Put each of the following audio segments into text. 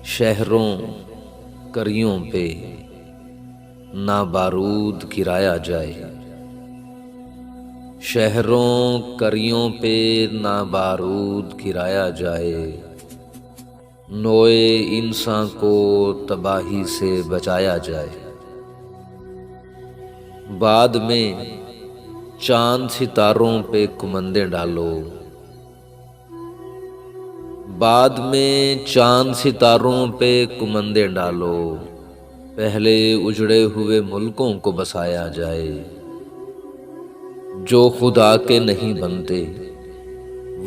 شہروں کریوں پہ نہ بارود گرایا جائے، شہروں کریوں پہ نہ بارود گرایا جائے، نوئے انسان کو تباہی سے بچایا جائے۔ بعد میں چاند ستاروں پہ کمندیں ڈالو، بعد میں چاند ستاروں پہ کمندیں ڈالو، پہلے اجڑے ہوئے ملکوں کو بسایا جائے۔ جو خدا کے نہیں بنتے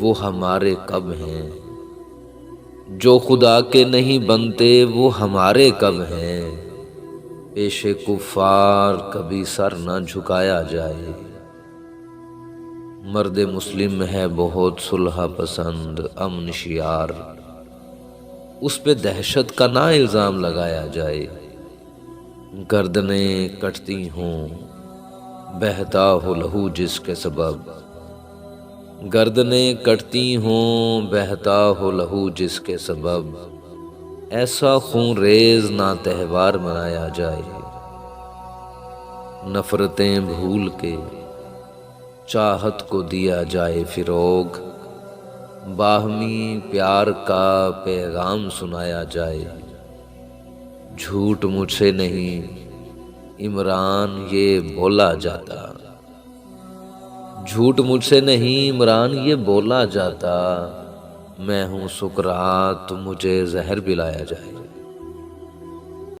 وہ ہمارے کب ہیں، جو خدا کے نہیں بنتے وہ ہمارے کب ہیں، پیش کفار کبھی سر نہ جھکایا جائے۔ مرد مسلم ہے بہت صلح پسند امن شیار، اس پہ دہشت کا نہ الزام لگایا جائے۔ گردنیں کٹتی ہوں بہتا ہو لہو جس کے سبب، گردنیں کٹتی ہوں بہتا ہو لہو جس کے سبب، ایسا خون ریز نہ تہوار منایا جائے۔ نفرتیں بھول کے چاہت کو دیا جائے فروغ، باہمی پیار کا پیغام سنایا جائے۔ جھوٹ مجھ سے نہیں عمران یہ بولا جاتا، جھوٹ مجھ سے نہیں عمران یہ بولا جاتا، میں ہوں سکرات مجھے زہر پلایا جائے۔